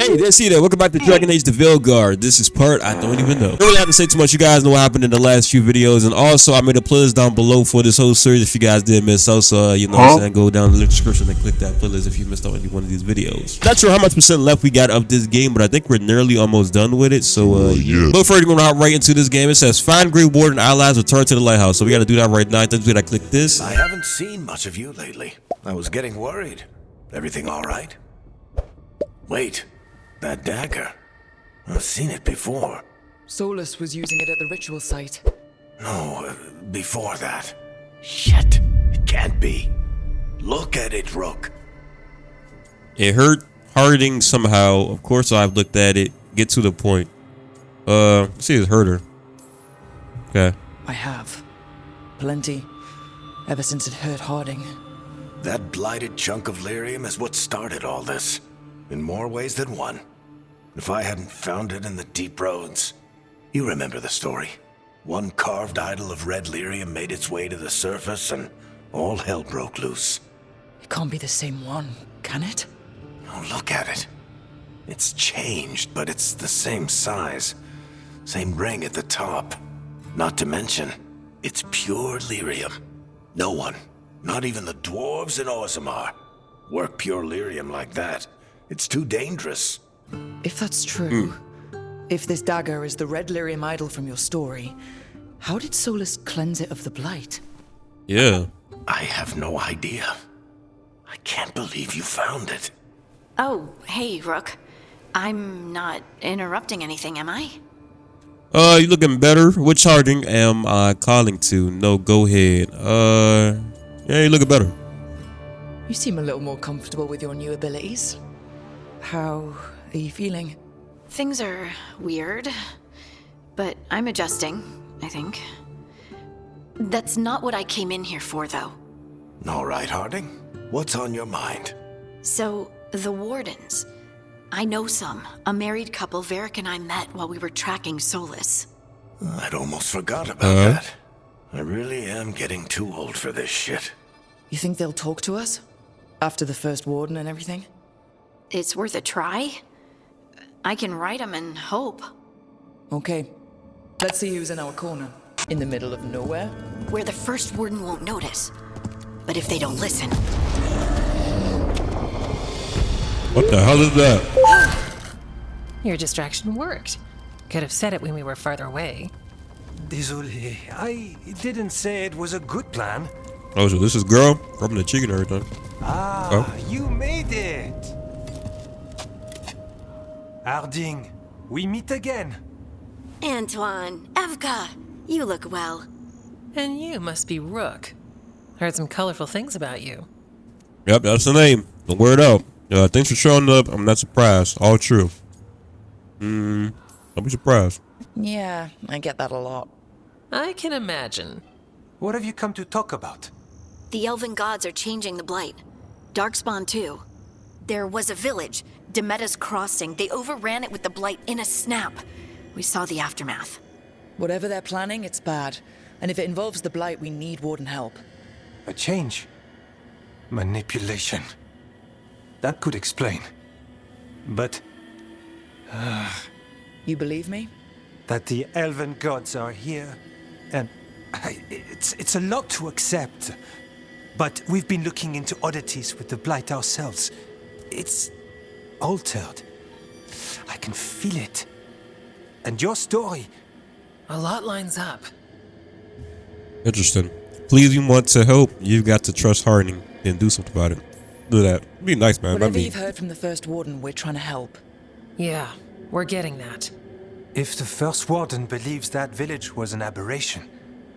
Hey, there, see that. Welcome back to Dragon Age the Veilguard. This is part I don't even know. Don't really have to say too much. You guys know what happened in the last few videos, and also I made a playlist down below for this whole series. If you guys did miss out, so you know what I'm saying, go down in the description and click that playlist if you missed out any one of these videos. Not sure how much percent left we got of this game, but I think we're nearly almost done with it. So yeah. But first, we're gonna hop right into this game. It says find Grey Warden allies, return to the lighthouse. So we got to do that right now. I think we gotta click this. I haven't seen much of you lately. I was getting worried. Everything all right? Wait. That dagger. I've seen it before. Solus was using it at the ritual site. No, before that. Shit. It can't be. Look at it, Rook. It hurt Harding somehow. Of course I've looked at it. Get to the point. Let's see, it's hurt her. Okay. I have. Plenty. Ever since it hurt Harding. That blighted chunk of lyrium is what started all this. In more ways than one. If I hadn't found it in the deep roads. You remember the story. One carved idol of red lyrium made its way to the surface and all hell broke loose. It can't be the same one, can it? Oh, look at it. It's changed, but it's the same size. Same ring at the top. Not to mention, it's pure lyrium. No one, not even the dwarves in Orzammar, work pure lyrium like that. It's too dangerous. If that's true, if this dagger is the red lyrium idol from your story, how did Solus cleanse it of the blight? Yeah. I have no idea. I can't believe you found it. Oh, hey, Rook. I'm not interrupting anything, am I? You looking better. Which Harding am I calling to? No, go ahead. Yeah, you looking better. You seem a little more comfortable with your new abilities. How are you feeling? Things are weird, but I'm adjusting, I think. That's not what I came in here for, though. All right, Harding. What's on your mind? So, the Wardens. I know some. A married couple Varric and I met while we were tracking Solus. I'd almost forgot about that. I really am getting too old for this shit. You think they'll talk to us? After the first warden and everything? It's worth a try. I can write them and hope. Okay. Let's see who's in our corner. In the middle of nowhere? Where the first warden won't notice. But if they don't listen... What the hell is that? Your distraction worked. Could have said it when we were farther away. Désolé, I didn't say it was a good plan. Oh, so this is girl rubbing the cheek and everything. You made it! Harding, we meet again. Antoine, Evka, you look well. And you must be Rook. Heard some colorful things about you. Yep, that's the name. The word out. Thanks for showing up. I'm not surprised. All true. Don't be surprised. Yeah, I get that a lot. I can imagine. What have you come to talk about? The elven gods are changing the blight. Darkspawn too. There was a village, Demeta's Crossing. They overran it with the blight in a snap. We saw the aftermath. Whatever they're planning, it's bad. And if it involves the blight, we need warden help. A change. Manipulation. That could explain. But... You believe me? that the elven gods are here, and it's a lot to accept. But we've been looking into oddities with the blight ourselves. It's altered. I can feel it. And your story... A lot lines up. Interesting. Please, you want to help, you've got to trust Harding and do something about it. Do that. Be nice, man. Whatever you've heard from the first warden, we're trying to help. Yeah, we're getting that. If the first warden believes that village was an aberration,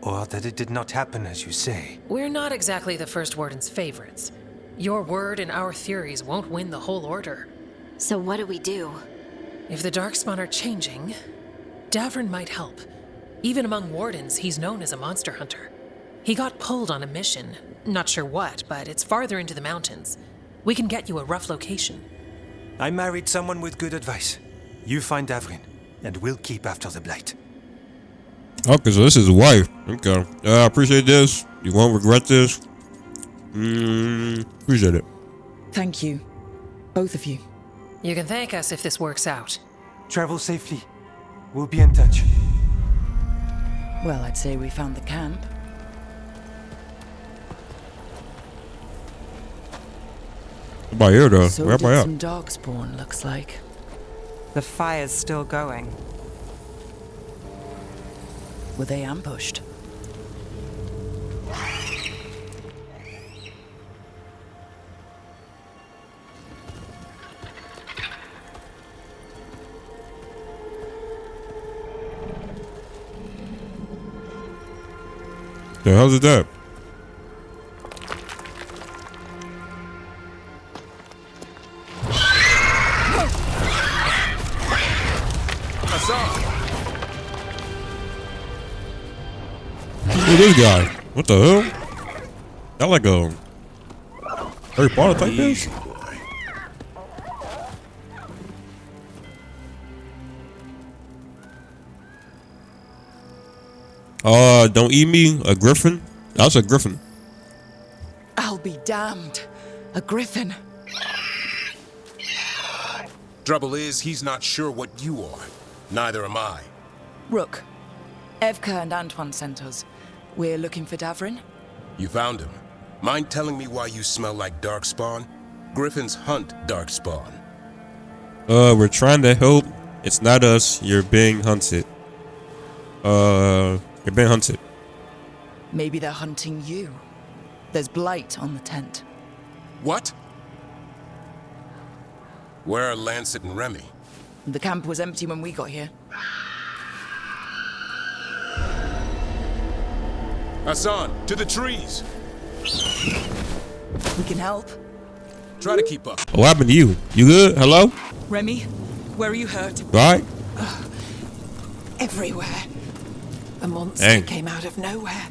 or that it did not happen as you say... We're not exactly the first warden's favorites. Your word and our theories won't win the whole order. So what do we do? If the Darkspawn are changing, Davrin might help. Even among wardens, he's known as a monster hunter. He got pulled on a mission. Not sure what, but it's farther into the mountains. We can get you a rough location. I married someone with good advice. You find Davrin, and we'll keep after the blight. Okay, so this is his wife. Okay. I appreciate this. You won't regret this. Appreciate it. Thank you. Both of you. You can thank us if this works out. Travel safely. We'll be in touch. Well, I'd say we found the camp. About here though. So Where did am I some darkspawn, looks like. The fire's still going. Were they ambushed? The hell's it that? Who's this guy? What the hell? That like a Harry Potter type this? Don't eat me, a griffin? That's a griffin. I'll be damned. A griffin. Trouble is, he's not sure what you are. Neither am I. Rook, Evka and Antoine sent us. We're looking for Davrin. You found him. Mind telling me why you smell like darkspawn? Griffins hunt darkspawn. We're trying to help. It's not us. You're being hunted. You're being hunted. Maybe they're hunting you. There's blight on the tent. What? Where are Lancet and Remy? The camp was empty when we got here. Hassan, to the trees! We can help. Try to keep up. What happened to you? You good? Hello? Remy, where are you hurt? Right? Everywhere. A monster Dang. came out of nowhere.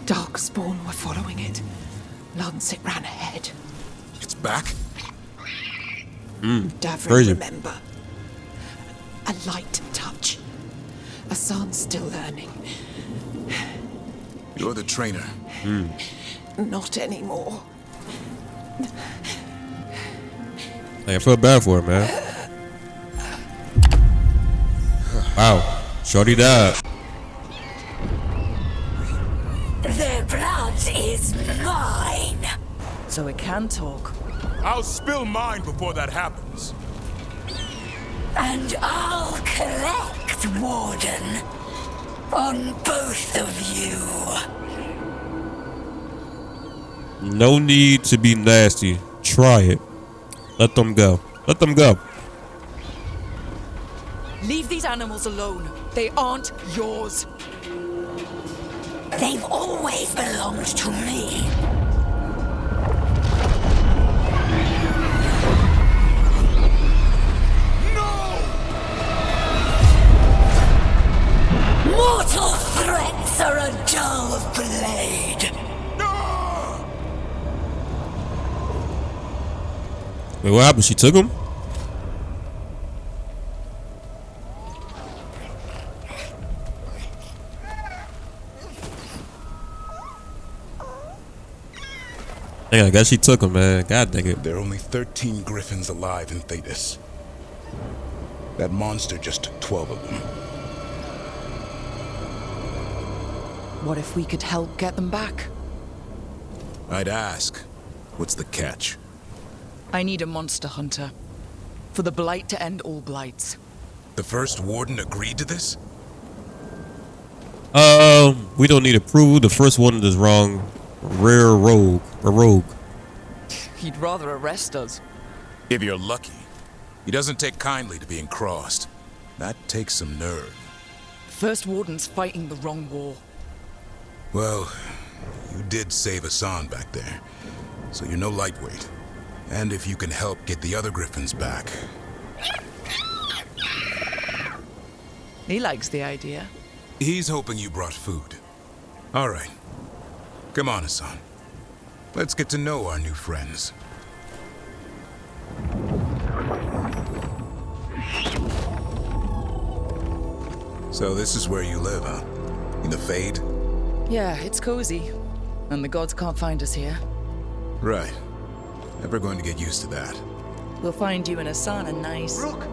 Darkspawn were following it. Lancet ran ahead. It's back? Davrin, crazy. remember. A light touch. Hassan's still learning. You're the trainer. Not anymore. Like, I feel bad for him, man. Wow. Shorty died. Their blood is mine. So it can talk. I'll spill mine before that happens. And I'll collect, Warden. On both of you. No need to be nasty. Try it. Let them go. Let them go. Leave these animals alone. They aren't yours. They've always belonged to me. Mortal threats are a dull blade. Wait, what happened? She took him? Dang, I guess she took him, man. God dang it. There are only 13 griffins alive in Thetis. That monster just took 12 of them. What if we could help get them back? I'd ask, what's the catch? I need a monster hunter. For the blight to end all blights. The first warden agreed to this? We don't need approval. The first one is wrong. Rare rogue. A rogue. He'd rather arrest us. If you're lucky. He doesn't take kindly to being crossed. That takes some nerve. First Warden's fighting the wrong war. Well, you did save Hassan back there, so you're no lightweight. And if you can help get the other griffins back. He likes the idea. He's hoping you brought food. All right. Come on, Hassan. Let's get to know our new friends. So this is where you live, huh? In the Fade? Yeah, it's cozy. And the gods can't find us here. Right. Never going to get used to that. We'll find you in a sauna nice. Rook!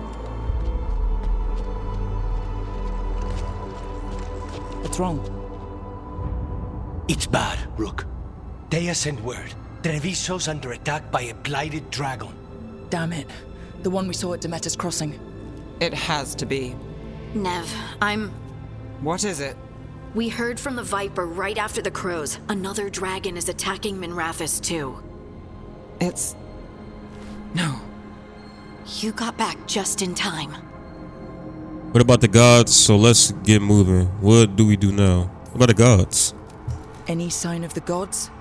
What's wrong? It's bad, Rook. Dea sent word. Treviso's under attack by a blighted dragon. Damn it. The one we saw at Demeter's Crossing. It has to be. Nev, What is it? We heard from the Viper right after the crows. Another dragon is attacking Minrathous too. It's... No. You got back just in time. What about the gods? So let's get moving. What do we do now? What about the gods? Any sign of the gods?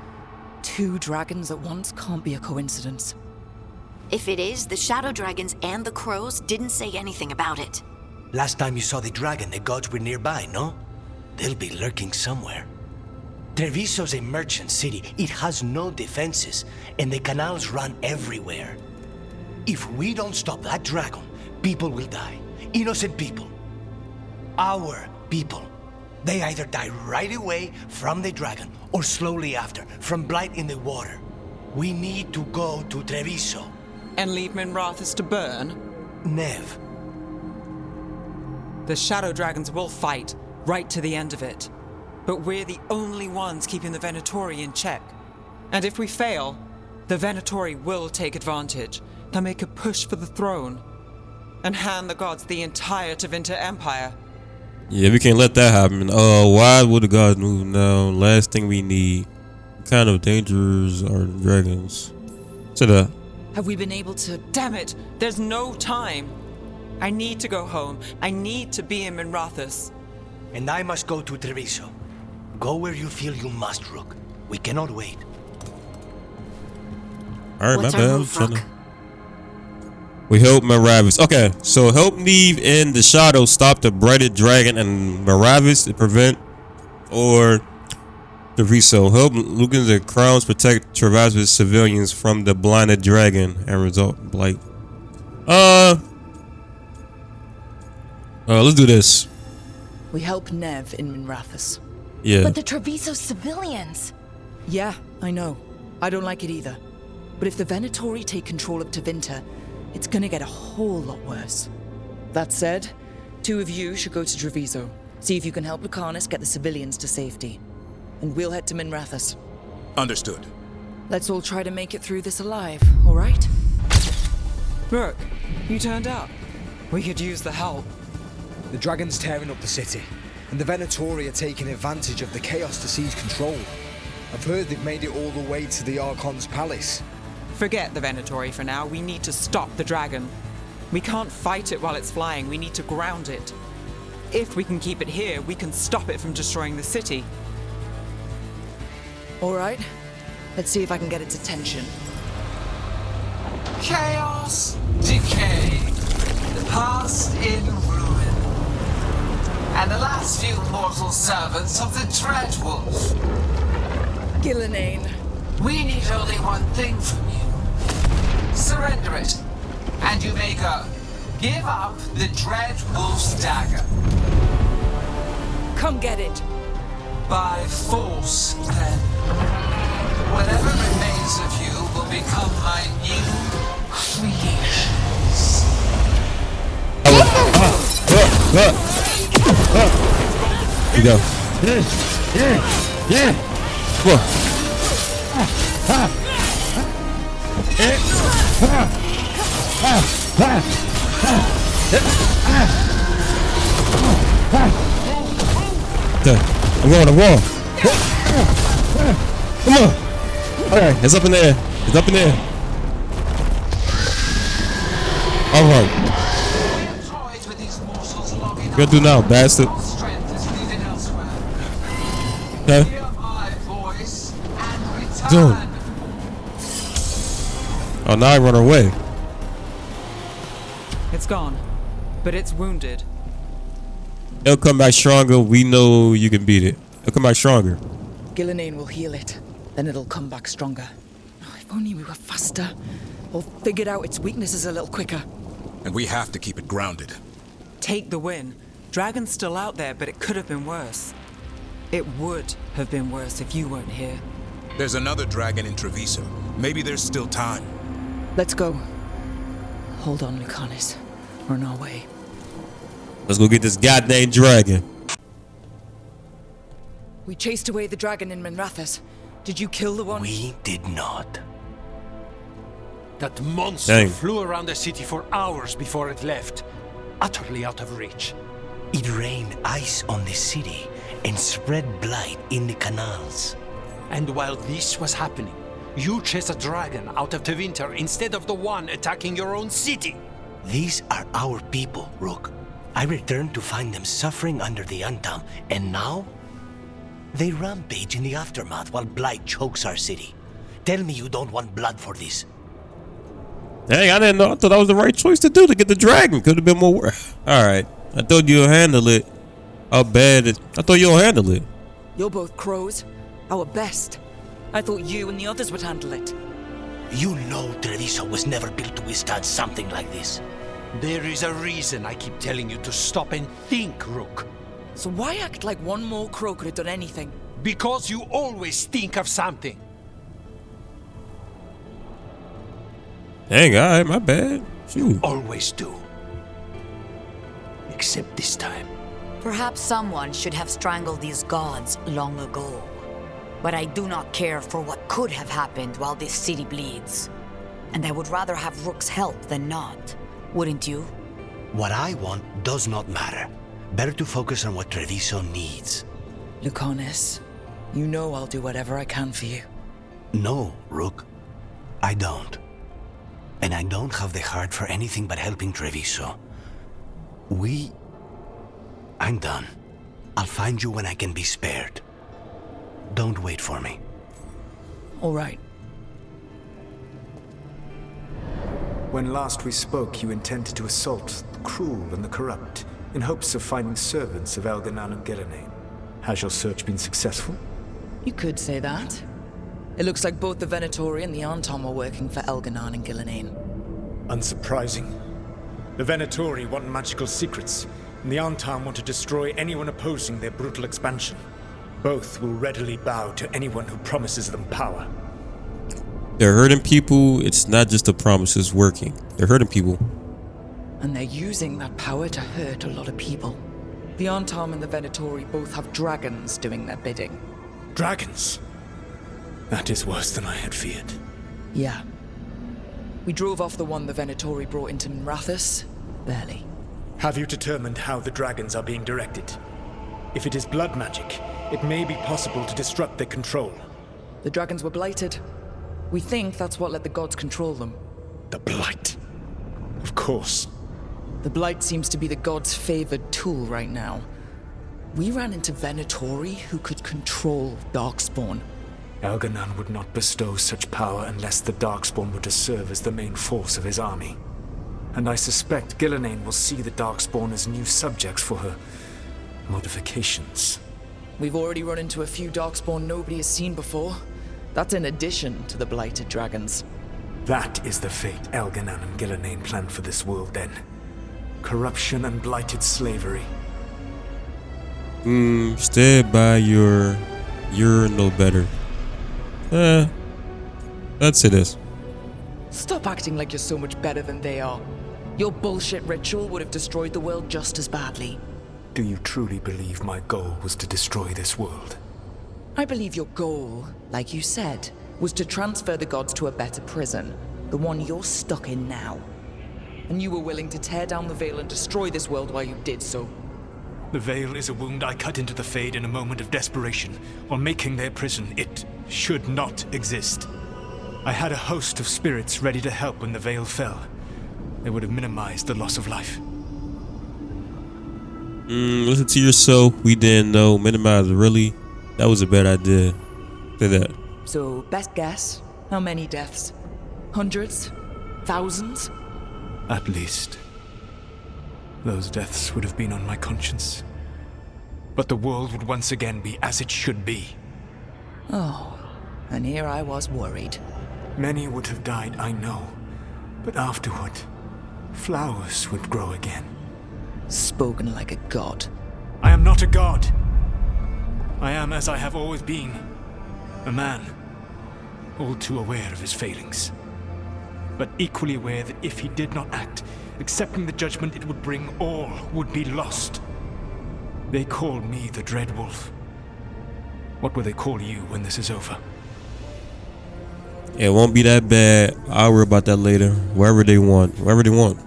2 dragons at once can't be a coincidence. If it is, the Shadow Dragons and the crows didn't say anything about it. Last time you saw the dragon, the gods were nearby, no? They'll be lurking somewhere. Treviso's a merchant city. It has no defenses, and the canals run everywhere. If we don't stop that dragon, people will die. Innocent people. Our people. They either die right away from the dragon, or slowly after, from blight in the water. We need to go to Treviso. And leave Minrathous to burn? Nev. The Shadow Dragons will fight, right to the end of it. But we're the only ones keeping the Venatori in check. And if we fail, the Venatori will take advantage. They'll make a push for the throne. And hand the gods the entire Tevinter Empire. Yeah, we can't let that happen. Why would the gods move now? Last thing we need. What kind of dangers are dragons? To the... Have we been able to... Damn it! There's no time! I need to go home. I need to be in Minrathous. And I must go to Treviso. Go where you feel you must, Rook. We cannot wait. Alright, my What's our bad. move, Rook? We help Maravis. Okay, so help Neve in the shadow stop the blighted dragon and Maravis to prevent or Treviso. Help Lucans and Crowns protect Treviso's civilians from the blinded dragon and result blight. Let's do this. We help Nev in Minrathous. Yeah. But the Treviso civilians. Yeah, I know. I don't like it either. But if the Venatori take control of Tevinter, it's gonna get a whole lot worse. That said, 2 of you should go to Treviso. See if you can help Lucanus get the civilians to safety. And we'll head to Minrathous. Understood. Let's all try to make it through this alive, alright? Rook, you turned up. We could use the help. The dragon's tearing up the city, and the Venatori are taking advantage of the chaos to seize control. I've heard they've made it all the way to the Archon's palace. Forget the Venatori for now. We need to stop the dragon. We can't fight it while it's flying. We need to ground it. If we can keep it here, we can stop it from destroying the city. Alright. Let's see if I can get its attention. Chaos, decay, the past in ruin, and the last few mortal servants of the Dreadwolf. Gillenane. We need only one thing from you. Surrender it, and you may go. Give up the Dreadwolf's dagger. Come get it. By force, then. Whatever remains of you will become my new creations. Here you go. Come on. I'm going to wall. Come on. Alright, it's up in the air. It's up in the air. Alright. What you gonna do now, bastard? Okay. Dude. Oh, now I run away. It's gone, but it's wounded. It'll come back stronger. We know you can beat it. It'll come back stronger. Gillenane will heal it. Then it'll come back stronger. Oh, if only we were faster. Or figured out its weaknesses a little quicker. And we have to keep it grounded. Take the win. Dragon's still out there, but it could have been worse. It would have been worse if you weren't here. There's another dragon in Treviso. Maybe there's still time. Let's go. Hold on, Lucanus. We're on our way. Let's go get this goddamn dragon. We chased away the dragon in Minrathous. Did you kill the one? We did not. That monster Dang. flew around the city for hours before it left, utterly out of reach. It rained ice on the city and spread blight in the canals. And while this was happening, you chased a dragon out of Tevinter instead of the one attacking your own city. These are our people, Rook. I returned to find them suffering under the Untown, and now they rampage in the aftermath while blight chokes our city. Tell me you don't want blood for this. Dang, I didn't know. I thought that was the right choice to do to get the dragon. Could have been more work. All right. I thought you'll handle it. How bad it? I thought you'll handle it. You're both crows. Our best. I thought you and the others would handle it. You know Treviso was never built to withstand something like this. There is a reason I keep telling you to stop and think, Rook. So why act like one more crow could have done anything? Because you always think of something. Dang, all right, my bad. Shoot. Always do. Except this time. Perhaps someone should have strangled these gods long ago. But I do not care for what could have happened while this city bleeds. And I would rather have Rook's help than not. Wouldn't you? What I want does not matter. Better to focus on what Treviso needs. Lucanus, you know I'll do whatever I can for you. No, Rook. I don't. And I don't have the heart for anything but helping Treviso. I'm done. I'll find you when I can be spared. Don't wait for me. All right. When last we spoke, you intended to assault the cruel and the corrupt, in hopes of finding servants of Elganan and Gillenane. Has your search been successful? You could say that. It looks like both the Venatori and the Anton are working for Elganan and Gillenane. Unsurprising. The Venatori want magical secrets, and the Anton want to destroy anyone opposing their brutal expansion. Both will readily bow to anyone who promises them power. They're hurting people. It's not just a promise, it's working. They're hurting people. And they're using that power to hurt a lot of people. The Antam and the Venatori both have dragons doing their bidding. Dragons? That is worse than I had feared. Yeah. We drove off the one the Venatori brought into Minrathous. Barely. Have you determined how the dragons are being directed? If it is blood magic, it may be possible to disrupt their control. The dragons were blighted. We think that's what let the gods control them. The blight. Of course. The blight seems to be the gods' favored tool right now. We ran into Venatori who could control Darkspawn. Elganan would not bestow such power unless the Darkspawn were to serve as the main force of his army. And I suspect Gillenane will see the Darkspawn as new subjects for her modifications. We've already run into a few Darkspawn nobody has seen before. That's in addition to the blighted dragons. That is the fate Elganan and Gillenane planned for this world then. Corruption and blighted slavery. Stay by you're no better. That's it is. Stop acting like you're so much better than they are. Your bullshit ritual would have destroyed the world just as badly. Do you truly believe my goal was to destroy this world? I believe your goal, like you said, was to transfer the gods to a better prison, the one you're stuck in now. And you were willing to tear down the veil and destroy this world while you did so. The veil is a wound I cut into the Fade in a moment of desperation, while making their prison. It should not exist. I had a host of spirits ready to help when the veil fell. They would have minimized the loss of life. Listen to yourself. We didn't know. Minimize, really? That was a bad idea. Say that. So, best guess, how many deaths? Hundreds? Thousands? At least. Those deaths would have been on my conscience. But the world would once again be as it should be. Oh, and here I was worried. Many would have died, I know. But afterward, flowers would grow again. Spoken like a god. I am not a god. I am as I have always been. A man. All too aware of his failings. but equally aware that if he did not act, accepting the judgment it would bring, all would be lost. They call me the Dread Wolf. What will they call you when this is over? It won't be that bad. I'll worry about that later. Wherever they want. Wherever they want.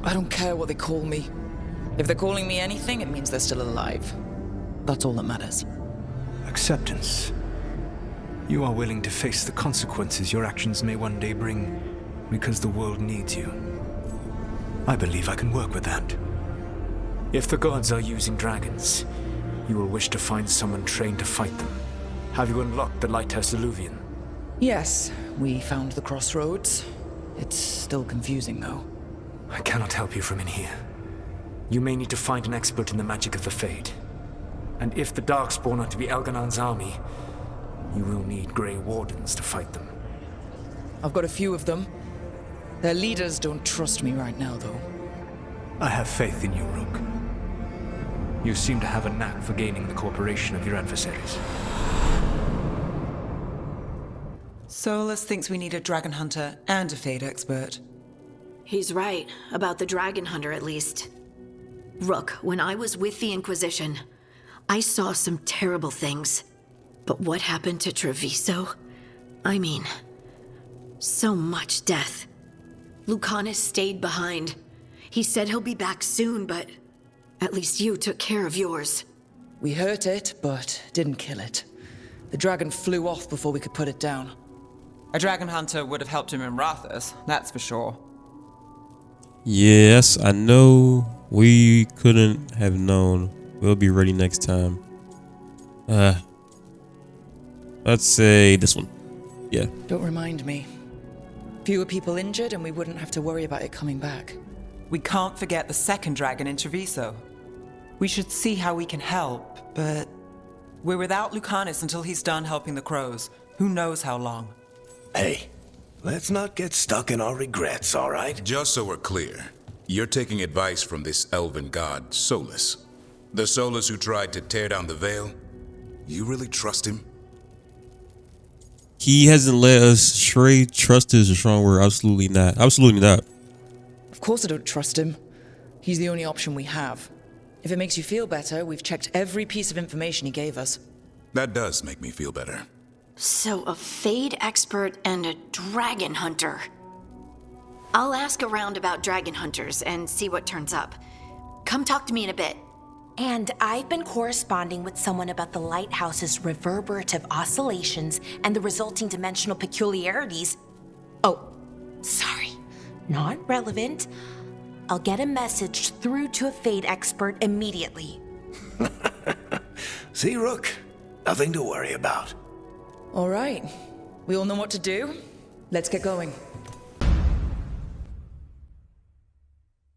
I don't care what they call me. If they're calling me anything, it means they're still alive. That's all that matters. Acceptance. You are willing to face the consequences your actions may one day bring, because the world needs you. I believe I can work with that. If the gods are using dragons, you will wish to find someone trained to fight them. Have you unlocked the Lighthouse Illuvian? Yes, we found the crossroads. It's still confusing, though. I cannot help you from in here. You may need to find an expert in the magic of the Fade. And if the Darkspawn are to be Elganon's army, you will need Grey Wardens to fight them. I've got a few of them. Their leaders don't trust me right now, though. I have faith in you, Rook. You seem to have a knack for gaining the cooperation of your adversaries. Solus thinks we need a dragon hunter and a Fade expert. He's right, about the dragon hunter at least. Rook, when I was with the Inquisition, I saw some terrible things. But what happened to Treviso? I mean, so much death. Lucanus stayed behind. He said he'll be back soon, but at least you took care of yours. We hurt it, but didn't kill it. The dragon flew off before we could put it down. A dragon hunter would have helped him in Rathas, that's for sure. Yes, I know. We couldn't have known. We'll be ready next time. Let's say this one. Yeah. Don't remind me. Fewer people injured and we wouldn't have to worry about it coming back. We can't forget the second dragon in Treviso. We should see how we can help, but we're without Lucanus until he's done helping the crows. Who knows how long? Hey, let's not get stuck in our regrets, all right? Just so we're clear, you're taking advice from this elven god, Solus. The Solus who tried to tear down the Veil? You really trust him? He hasn't let us stray. Trust is a strong word. Absolutely not. Absolutely not. Of course I don't trust him. He's the only option we have. If it makes you feel better, we've checked every piece of information he gave us. That does make me feel better. So a Fade expert and a dragon hunter. I'll ask around about dragon hunters and see what turns up. Come talk to me in a bit. And I've been corresponding with someone about the lighthouse's reverberative oscillations and the resulting dimensional peculiarities. Oh, sorry, not relevant. I'll get a message through to a Fade expert immediately. See, Rook? Nothing to worry about. All right. We all know what to do. Let's get going.